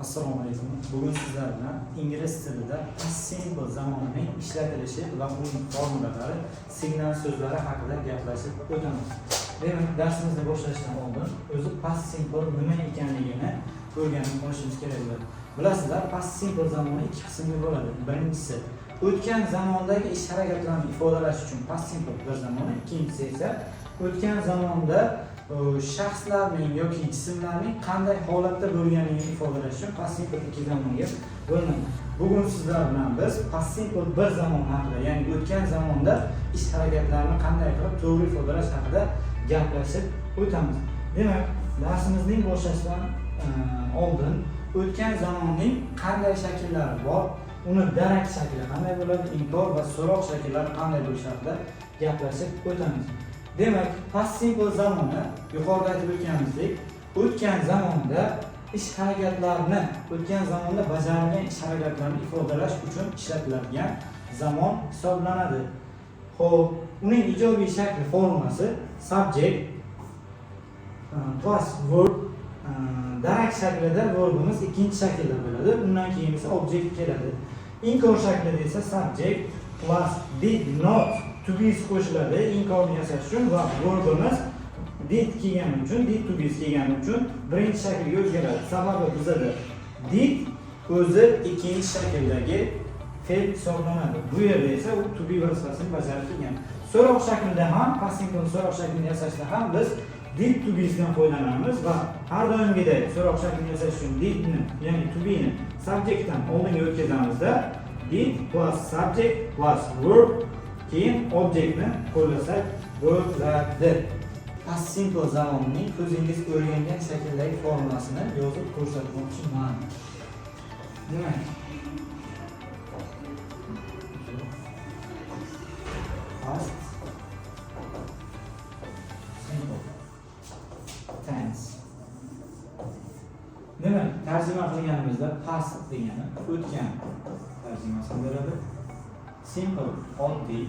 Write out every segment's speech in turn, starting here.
Assalomu alaykum. Bugun sizlar bilan ingliz tilida past simple zamonining ishlatilishi va uning formulalari, signal so'zlari haqida gaplashib o'tamiz. Demak, darsimizni boshlashdan oldin o'zi past simple nima ekanligini o'rganib olishimiz kerak bo'ladi. Bilasizlar, past simple zamoni ikki qismga bo'ladi. Birinchisi o'tgan zamondagi ish harakatlarni ifodalash uchun past simple bir zamoni, ikkinchisi esa o'tgan zamonda shaxslarning yoki jismlarning qanday holatda bo'lganligini ifodalash uchun past simple ikki zamonga bo'linadi. Bugun sizlar bilan biz past simple bir zamon haqida, ya'ni o'tgan zamonda ish harakatlarini qanday qilib to'g'ri ifodalash haqida gaplashib o'tamiz. Demak, darsimizning boshlashdan oldin o'tgan zamonning qanday shakllari bor, uni darak shakli qanday bo'ladi, inkor va so'roq shakllari qanday bo'lishi haqida gaplashib o'tamiz. Demak, past simple zamoni yuqorida aytib o'tganimizdek, o'tgan zamonda ish harakatlarini, o'tgan zamonda bajarilgan ish harakatlarini ifodalash uchun ishlatiladigan zamon hisoblanadi. Xo'p, uning ijobiy shakli formasi subject plus verb, darak shaklida verbimiz ikkinchi shaklda bo'ladi. Undan keyin esa object keladi. Inkor shaklida esa subject plus did not to be qo'shiladi inkorni yasash uchun va verbimiz did kelgani uchun, did to be kelgani uchun birinchi shaklga o'zgaradi. Sababi bizda did o'zi ikkinchi shakldagi fe'l hisoblanadi. Bu yerda esa u to be vazifasini bajarib kelgan. So'roq shaklida ham, past simple so'roq shaklini yasashda ham biz did to be dan foydalanamiz va har doimgidek so'roq shaklini yasash uchun did ni, ya'ni to be ni subjectdan oldinga o'tkazamizda did plus subject plus verb keyin objektni qo'llasak bo'ladi. Past simple zamonining ko'zingiz o'rgangan shakldagi formulasini yozib ko'rsatmoqchiman. Demak, past simple tense. Demak, tarjima qilganimizda past degani o'tgan tarjimasini beradi. Simple oddiy,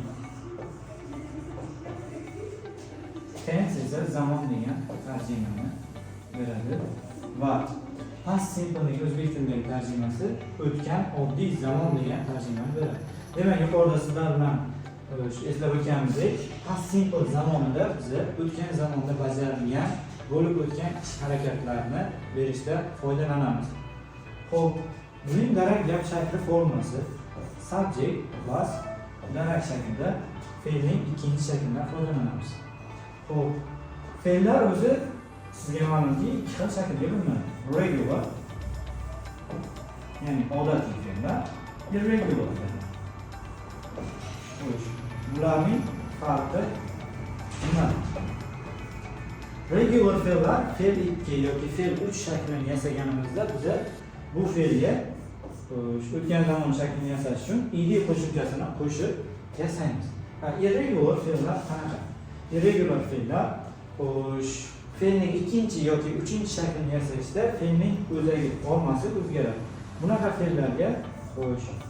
tense esa zamon degan tarjimani beradi va past simplening o'zbek tilidagi tarjimasi o'tgan oddiy zamon degan tarjimani beradi. Demak, yuqorida sizlar bilan eslab o'tganimizdek, past simple zamonida biz o'tgan zamonda bajarilgan bo'lib o'tgan ish harakatlarini berishda foydalanamiz. Xo'p, buning darak gap shakli formasi subject plus darak shaklida fe'lning ikkinchi shaklidan foydalanamiz. Xo'p, fe'llar o'zi sizga ma'lumki ikki xil shaklga bo'linadi. Regular, ya'ni odatiy fe'llar, irregular fe'llar. Bularning farqi nima? Regular fe'llar fe'l 2 yoki fe'l 3 shaklini yasaganimizda biz bu fe'lga o'tgan zamon shaklini yasash uchun ed qo'shimchasini qo'shib yasaymiz. Irregular fe'llar qanaqa? Irregular fe'llar fe'lning ikkinchi yoki uchinchi shaklini yasashda fe'lning o'zagi formasi o'zgaradi. Bunaqa fe'llarga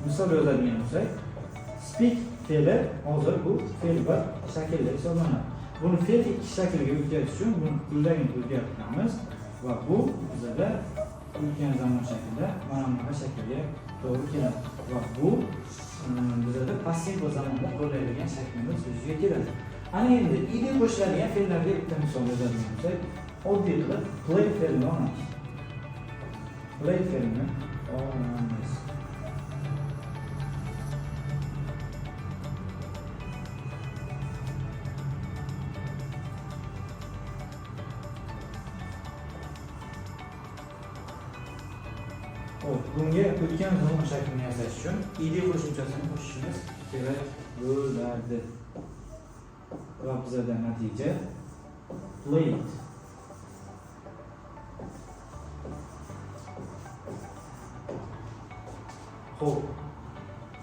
misol yozadigan bo'lsak, speak fe'li hozir bu fe'l bir shaklda hisoblanadi. Buni fe'l ikki shaklga o'tkazish uchun buni o'zagini o'zgartiramiz va bu bizda o'tgan zamon shaklida mana bunaqa shaklga to'g'ri keladi va bu bizda past simple zamonda qo'llanilgan shaklimiz yuzaga keladi. Ana endi ed qo'shiladigan fe'llarga bitta misol yozadigan bo'lsak, oddiy qilib play fe'lini olamiz. Play fe'lini olamiz. Bunga o'tgan zamon shaklini yasash uchun ed qo'shimchasini qo'shishimiz kerak bo'ladi. Va bizda natija played. Xo'p,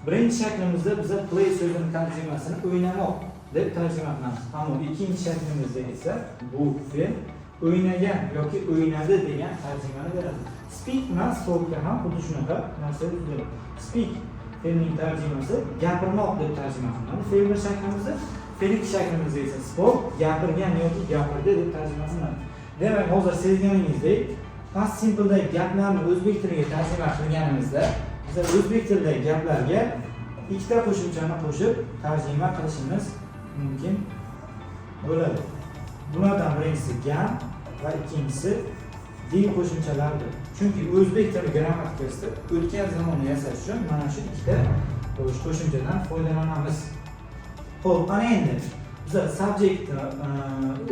birinchi shaklimizda biz play so'zining tarjimasini o'ynamoq deb tarjima qilamiz. Ammo ikkinchi shaklimizda esa bu fe'l o'ynagan yoki o'ynadi degan tarjimani beradi. Speak bilan spoke ham xuddi shunaqa narsa yuz beradi. Speak fe'lning tarjimasi gapirmoq deb tarjima qilinadi. Fe'l bir shaklimizda, fe'l ikki shaklimizda esa spoke gapirgan yoki gapirdi deb tarjima qilinadi. Demak, hozir sezganingizdek, past simpledagi gaplarni o'zbek tiliga tarjima qilganimizda biz o'zbek tilidagi gaplarga ikkita qo'shimchani qo'shib tarjima qilishimiz mumkin bo'ladi. Bulardan birinchisi gan va ikkinchisi dil qo'shimchalaridir. Chunki o'zbek tili grammatikasida o'tgan zamonni yasash uchun mana shu ikkita qo'shimchadan foydalanamiz. Xo'p, ana endi biz subject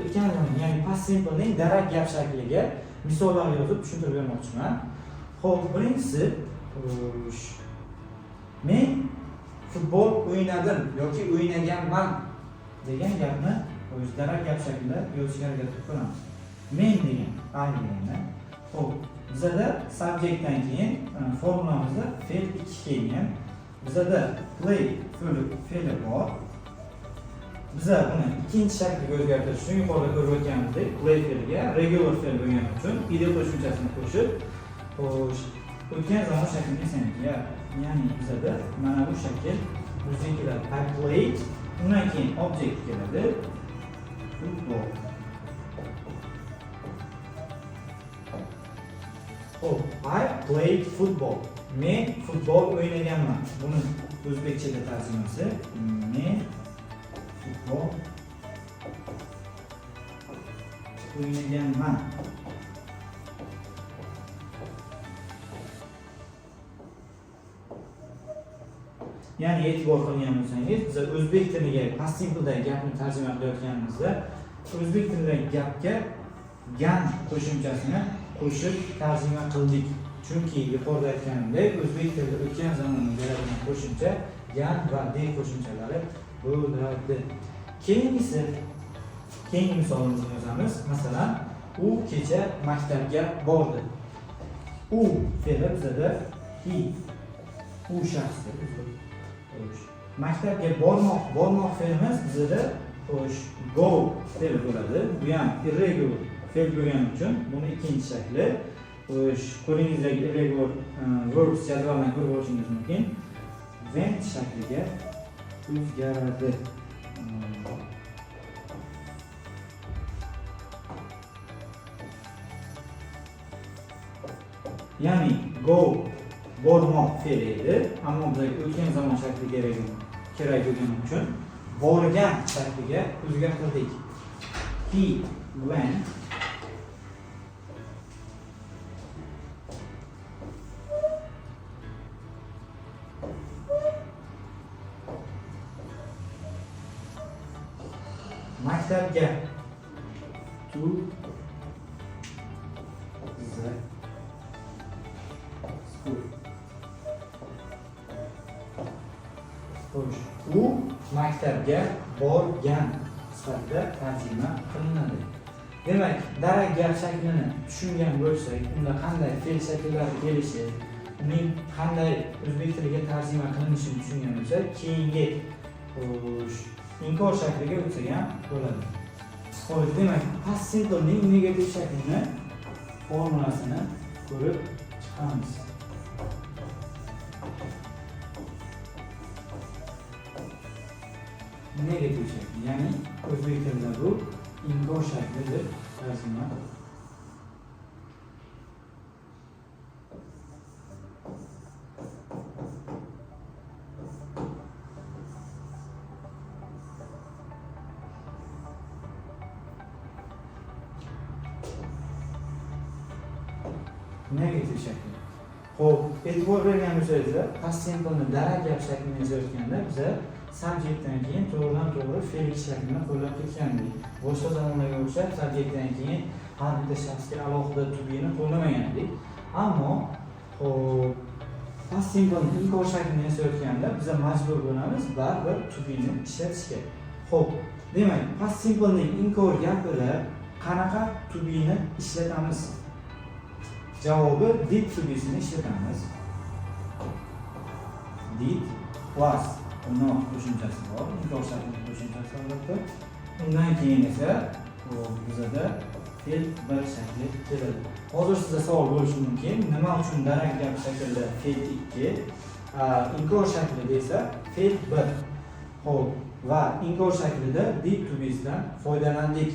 o'tgan zamon, ya'ni past simplening darak gap shakliga misollar yozib tushuntirib bermoqchiman. Xo'p, birinchisi men futbol o'ynadim yoki o'ynaganman degan gapni darak gap shaklida yozishga harakat qilamiz. Men degan aylangan. Xo'p, bizda subjectdan keyin formulamizda fe'l 2 kelgan. Bizda play fe'li bor. Biz buni ikkinchi shaklga o'zgartirish uchun yuqorida ko'rib o'tganimizdek play fe'liga regular fe'l bo'lgani uchun id qo'shimchasini qo'shib, xo'sh, o'tgan zamon shaklini esanlikka, ya'ni bizda mana bu shakl o'ziga keladi. I played, undan keyin object keladi. Football. Xo'p, I played football. Men futbol o'ynaganman. Buni o'zbekchaga tarjimasi men futbol o'ynaganman. Ya'ni e'tibor qilgan bo'lsangiz, biz o'zbek tiliga past simpledagi gapni tarjima qilayotganimizda o'zbek tilidagi gapga gan qo'shimchasini qo'shib tarjima qildik. Chunki yuqorida aytganimdek, o'zbek tilida o'tgan zamonda berilgan qo'shimcha gan va dil qo'shimchalari bo'ladi. Keyingi misolimizni yozamiz. Masalan, u kecha maktabga bordi. U fe'li bizda he, u shaxsdir. Maktabga bormoq fe'limiz bizda go fe'li bo'ladi. Bu ham irregular fe'l bo'lgani uchun buni ikkinchi shakli. Qo'lingizdagi irregular verbs jadvalini ko'rib olishingiz mumkin. Went shakliga o'zgaradi. Ya'ni go bormoq fe'li edi, ammo bizga o'tgan zamon shakli kerak bo'lgani uchun borgan shakliga o'zgartirdik. He went maktabga to the school. U maktabga borgan sifatida tarjima qilinadi. Demak, darak gap shaklini tushungan bo'lsak, unda qanday fe'l shakllari kelishi, uning qanday o'zbek tiliga tarjima qilinishini tushungan bo'lsak, keyingi inkor shakliga o'tsak ham bo'ladi. Xo'sh, demak, past simplening negativ shaklini formulasini ko'rib chiqamiz. Negativ shakli, ya'ni o'zbek tilida bu inkor shakli deb yoziladi. Negativ shakli. Xo'p, e'tibor bergan bo'lsangizlar, past simpleni darak gap shaklini yozayotganda biz subjektdan keyin to'g'ridan to'g'ri fe'l shaklini qo'llab ketgandik. Boshqa zamonlarga o'xshab subjektdan keyin har bitta shaxsga alohida to be'ni qo'llamagan edik. Ammo xo'p, past simpleni inkor shaklini yozayotganda biz majbur bo'lamiz baribir to be'ni ishlatishga. Xo'p, demak, past simplening inkor gapida qanaqa to be'ni ishlatamiz? Javobi did to be'sini ishlatamiz. Did plus uni qo'shimchasi bor, inkor shakli qo'shimchasi albatta. Undan keyin esa bizda fe'l bir shakli keladi. Hozir sizda savol bo'lishi mumkin, nima uchun darak gap shaklida fe'l 2, inkor shaklida esa fe'l 1. Xo'p, va inkor shaklida did to be'dan foydalandik.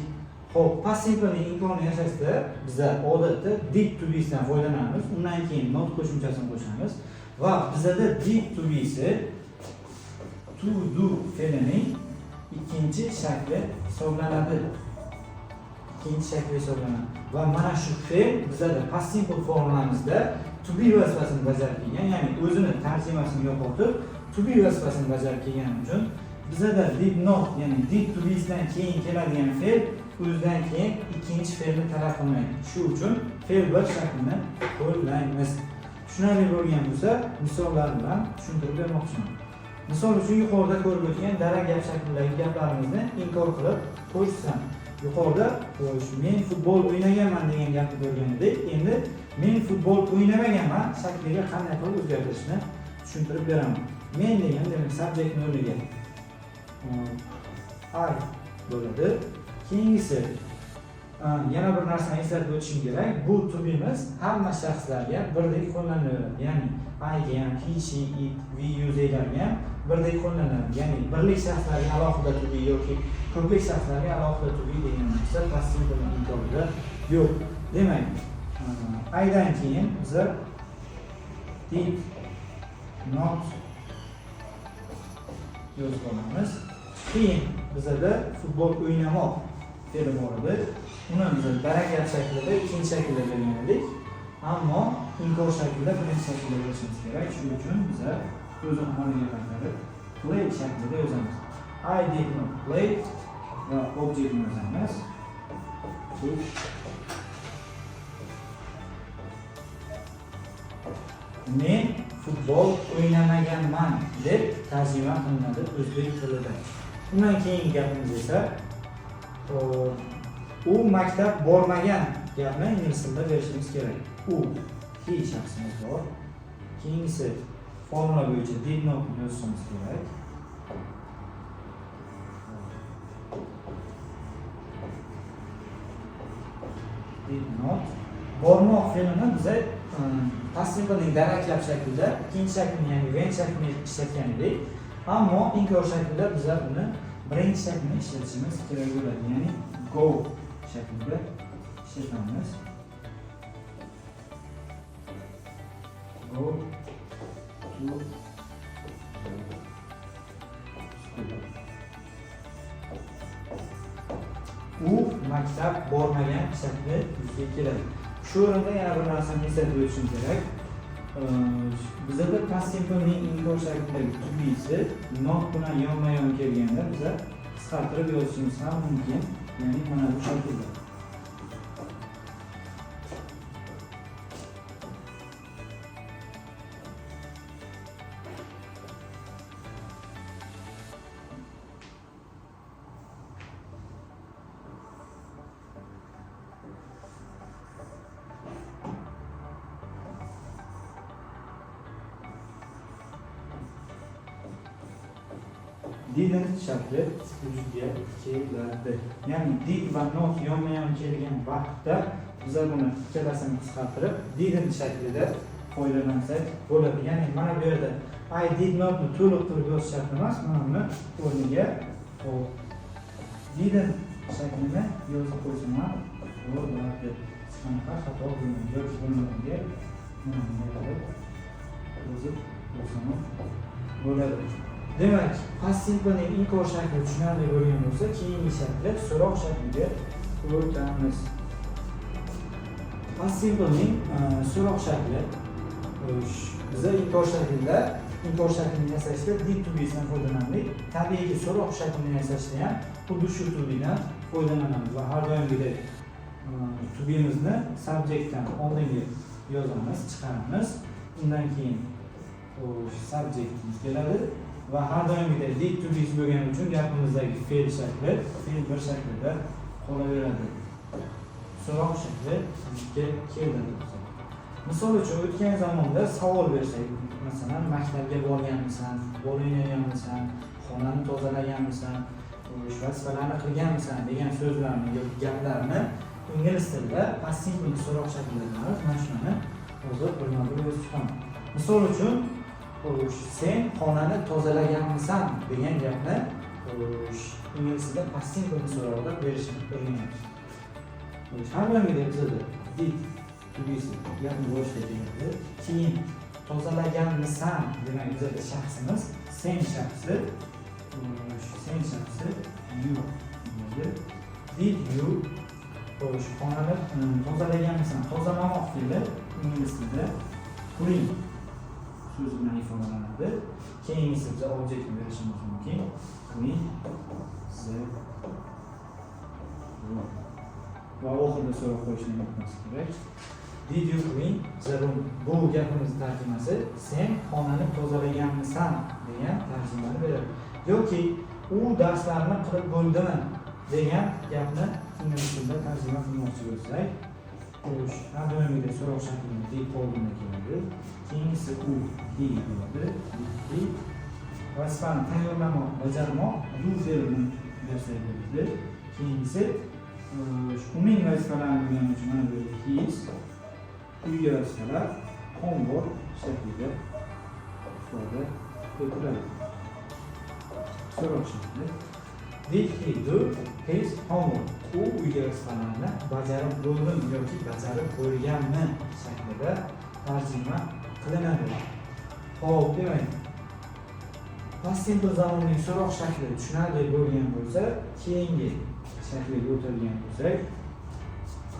Xo'p, past simplening imkonini yasashda biza odatda did to be'dan foydalanamiz. Undan keyin not qo'shimchasini qo'shamiz va bizada did to be'si to do fe'lining ikkinchi shakli hisoblanadi. İkinci shakli hisoblanadi. Va mana shu fe'l bizada past simple formulamizda to be vazifasini bajarib kelgan, ya'ni o'zini tarjimasini yo'qotib to be vazifasini bajarib kelgani uchun bizada did not, ya'ni did to be'dan keyin keladigan fe'l o'zidan keyin ikkinchi fe'lni talab qilmaydi. Shu uchun fe'l bir shaklini qo'llaymiz. Tushunarli bo'lgan bo'lsa, misollar bilan tushuntirib bermoqchiman. Misol uchun yuqorida ko'rib o'tgan dara gap shaklidagi gaplarimizni inkor qilib qo'shsam. Yuqorida men futbol o'ynaganman degan gapni ko'rgan edik. Endi men futbol o'ynamaganman shakliga qanday qilib o'zgartirishni tushuntirib beraman. Men degan demak subject o'rniga I bo'ladi. Keyingisi yana bir narsani eslatib o'tishim kerak. Bu to be'miz hamma shaxslarga birdek qo'llanaveradi. Ya'ni I ga ham, he, she, it, we, you delarga ham birdek qo'llanadi. Ya'ni birlik shaxslarga alohida to be yoki ko'plik shaxslarga alohida to be degan narsa past simple imkonida yo'q. Demak, I'dan keyin biz did not yozib olamiz. Keyin bizada futbol o'ynamoq fe'li bor edi. Uni biz barakat shaklida ikkinchi shaklda bergan edik. Ammo inkor shaklida birinchi shaklda yozishimiz kerak. Shuning uchun biz o'zi omoniga qaytarib play shaklida yozamiz. I did not play va objektni yozamiz. Men futbol o'ynamaganman deb tarjima qilinadi o'zbek tilida. Undan keyingi gapimiz esa u maktab bormagan gapni ingliz tilida berishimiz kerak. U he shaxsimiz bor. Keyingisi formula bo'yicha did not yozishimiz kerak. Did not bormoq fe'lini biz past simplening darak gap shaklida ikkinchi shaklini, ya'ni when shaklini ishlatgan edik. Ammo inkor shaklida biz buni birinchi shaklini ishlatishimiz kerak bo'ladi. Ya'ni go shaklida ishlatamiz. Go to u maktab bormagan shakli yuzga keladi. Shu o'rinda yana bir narsani eslatib o'tishim kerak. Bizda past simplening inkor shaklidagi to be'si not bilan yonma-yon kelganda biz qisqartirib yozishimiz ham mumkin. Ya'ni mana bu shaklda. Didn't shakli yuzga keladi. Ya'ni did va not yonma-yon kelgan vaqtda biz buni ikkalasini qisqartirib didn't shaklida foydalansak bo'ladi. Ya'ni mana bu yerda I did not ni to'liq turib yozish shart emas. Mana buni o'rniga didn't shaklini yozib qo'ysam ham bo'ladi. Qanaqa xato bo'lmaydi yoki bo'lmaydi. Mana bunday yozib qo'ysam bo'ladi. Demak, past simplening inkor shakli tushunarli bo'lgan bo'lsa, keyingi shakli so'roq shakliga o'tamiz. Past simplening so'roq shakli biz inkor shaklini yasashda did to be'dan foydalandik. Tabiiyki so'roq shaklini yasashda ham xuddi shu to be'dan foydalanamiz va har doimgidek to be'mizni subjektdan oldinga yozamiz, chiqaramiz. Undan keyin subjektimiz keladi. Va har doimgidek did to be bo'lgani uchun gapimizdagi fe'l shakli fe'l bir shaklida qolaveradi. So'roq shakli bizga keladi. Misol uchun o'tgan zamonda savol bersak, masalan, maktabga borganmisan, futbol o'ynaganmisan, xonani tozalaganmisan, vazifalarni qilganmisan degan so'zlarni yoki gaplarni ingliz tilida past simple so'roq shaklida qilamiz. Mana shuni hozir bir-bir yozib chiqaman. Misol uchun sen xonani tozalaganmisan degan gapni ingliz tilida past simple so'roqda berishni o'rganamiz. Har birimizda bizada did tugisi gapni boshlaydi. Keyin tozalaganmisan demak bizada shaxsimiz sen shaxsi you bo'ladi. Did you xonani tozalaganmisan? Tozalamoq fe'li ingliz tilida clean so'zi bilan ifodalanadi. Keyingisi biz objektni berishimiz mumkin. Clean the room. Va oxirida so'rab qo'yishni unutmaslik kerak. Did you clean the room? Bu gapimiz tarjimasi sen xonani tozalaganmisan degan tarjimani beradi. Yoki u darslarni qilib bo'ldimi degan gapni ingliz tilida tarjima qilmoqchi bo'lsak, har doimgidek so'roq shaklida did oldinda keladi. Keyingisi u did bo'ladi. Did vazifani tayyorlamoq, bajarmoq do fe'lini bersak bo'ladi. Keyingisi uning vazifalarini bilgani uchun mana bu his uyga vazifalar homework shaklida ifoda etiladi. So'roq shakli. Did he do his homework? U uyga vazifalarini bajarib bo'ldimi yoki bajarib bo'lganmi shaklida tarjima qilinadi. Xo'p, demak, past simple zamonning so'roq shakli tushunarli bo'lgan bo'lsa, keyingi shakliga o'tilgan bo'lsak,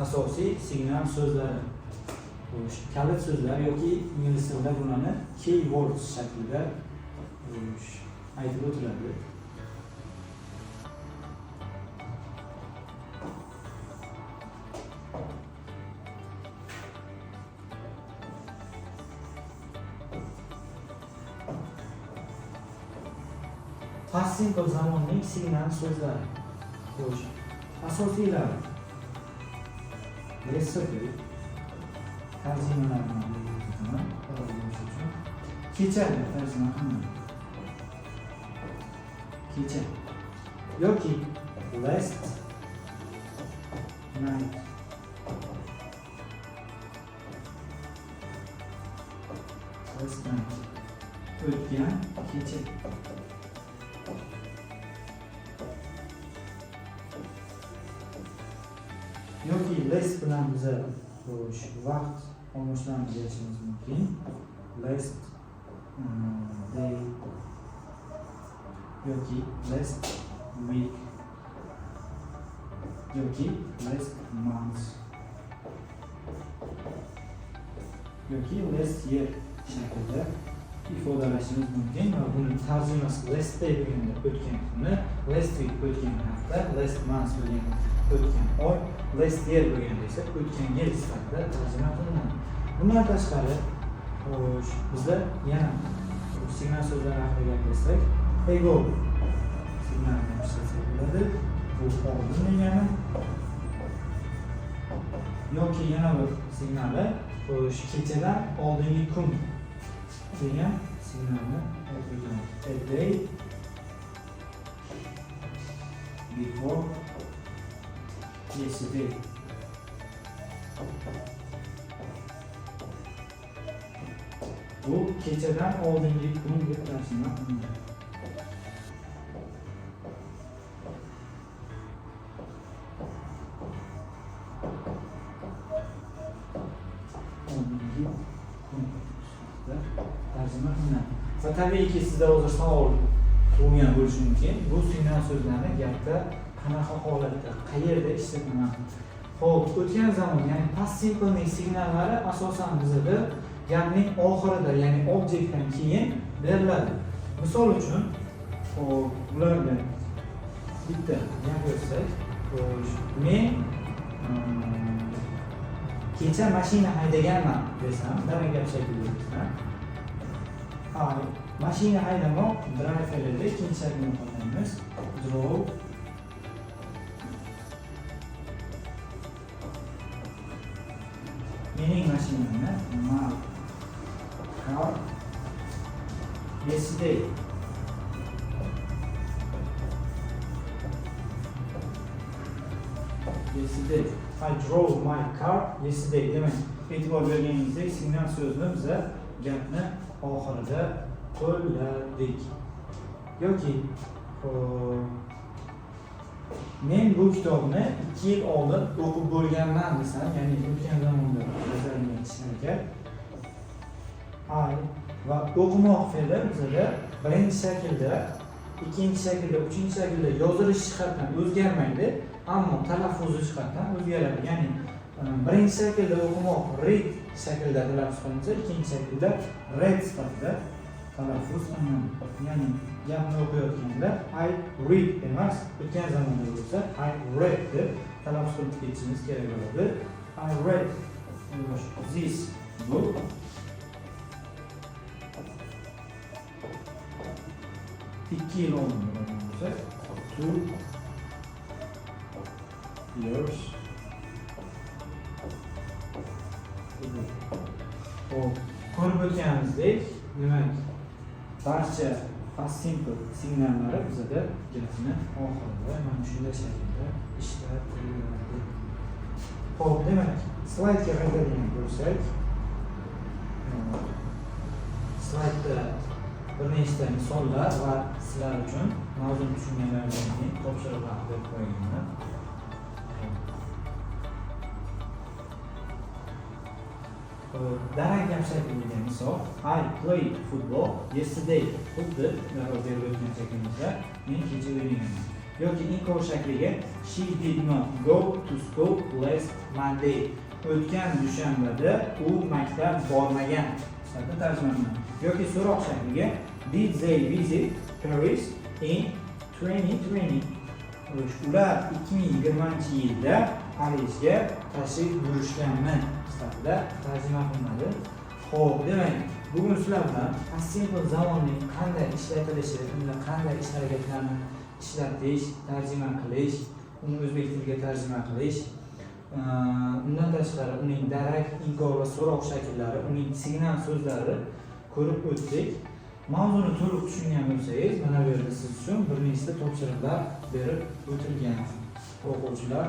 asosiy signal so'zlari, kalit so'zlar yoki ingliz tilida bularni keywords shaklida aytib o'tiladi. Past simple zamonning signal so'zlari. Asosiylari. Recipe tarjimalarni aytaman. Kecha tarjima qilmayman. Kecha yoki last night. Last night. O'tgan kecha. Yoki last bilan biz vaqt almashlarni berishimiz mumkin. Last day yoki last week yoki last month yoki last year shaklida ifodalashimiz mumkin va buni tarjimasi last day deganda o'tgan kuni, last week o'tgan hafta, last month bo'lgan o'tgan oy, last year bo'lganda esa o'tgan yil sifatida tarjima qilinadi. Bundan tashqari bizda yana signal so'zlar haqida gapirsak, ego signalni ishlasak bo'ladi. Bu oldin degani yoki yana bir signali kechadan oldingi kun degan signalni aytamiz. A day before yesterday. Bu kechadan oldingi kun deb tarjima qilinadi. Tarjima qilinadi. Va tabiiyki sizda hozir savol tug'ilgan bo'lishi mumkin. Bu signal so'zlarni gapda qanaqa holatda, qayerda ishlataman? Xo'p, o'tgan zamon, ya'ni past simplening signallari asosan bizda gapning oxirida, ya'ni objektdan keyin beriladi. Misol uchun, bularga bitta gap yozsak, men kecha mashina haydaganman desam, qanaqa gap shaklida desam, mashina haydamoq drive fe'lida ikkinchi shaklini qo'llaymiz. Drove mening mashinamni, my car yesterday. Yesterday. I drove my car yesterday. Demak, e'tibor berganingizdek, signal so'zni biz gapni oxirida qo'lladik. Yoki Men bu kitobni 2 yil oldin o'qib bo'lganman desam, ya'ni o'tgan zamonda yozilgan ishlarga va o'qimoq fe'li bizda birinchi shaklda, ikkinchi shaklda, uchinchi shaklda yozilish jihatdan o'zgarmaydi, ammo talaffuzi jihatdan o'zgaradi. Ya'ni birinchi shaklda o'qimoq read shaklida talaffuz qilinsa, ikkinchi shaklda read sifatida talaffuz qilinadi. Ya'ni gapni o'qiyotganda I read emas, o'tgan zamonda bo'lsa I read deb talaffuz qilib ketishimiz kerak bo'ladi. I read this book. İki yıl oldu bo'lsa 2 years hop, ko'rib o'tganimizdek, demak, barcha past simple signallari bizda gapni oxirida mana shunday shaklda ishlatiladi. Hop, demak, slaydga qaytadigan bo'lsak, slaydda bir nechta misollar va sizlar uchun mavzuni tushunganlardan keyin topshiriqlar deb qo'yganman. Darak gap shaklida misol I played football yesterday. Xuddi berib o'tgan shaklimizda men kecha o'ynaganman. Yoki inkor shakliga she did not go to school last Monday. O'tgan dushanbada u maktab bormagan. Sifatida tarjima qilaman. Yoki so'roq shakliga did they visit Paris in 2020? Ular 2020-yilda Parijga tashrif buyurishganmi? Sifatida tarjima qilinadi. Xo'p, demak, bugun sizlar bilan past simple zamonning qanday ishlatilishi, unda qanday ish harakatlarni ishlatish, tarjima qilish, uni o'zbek tiliga tarjima qilish, undan tashqari uning darak, inkor va so'roq shakllari, uning signal so'zlari ko'rib o'tdik. Mavzuni to'liq tushungan bo'lsangiz, mana bu yerda siz uchun bir nechta topshiriqlar berib o'tilgan o'quvchilar.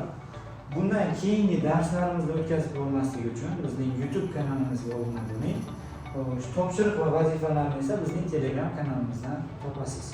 Bundan keyingi darslarimizni o'tkazib bo'lmasligi uchun bizning YouTube kanalimizga obuna bo'ling. Topshiriq va vazifalarni esa bizning Telegram kanalimizdan topasiz.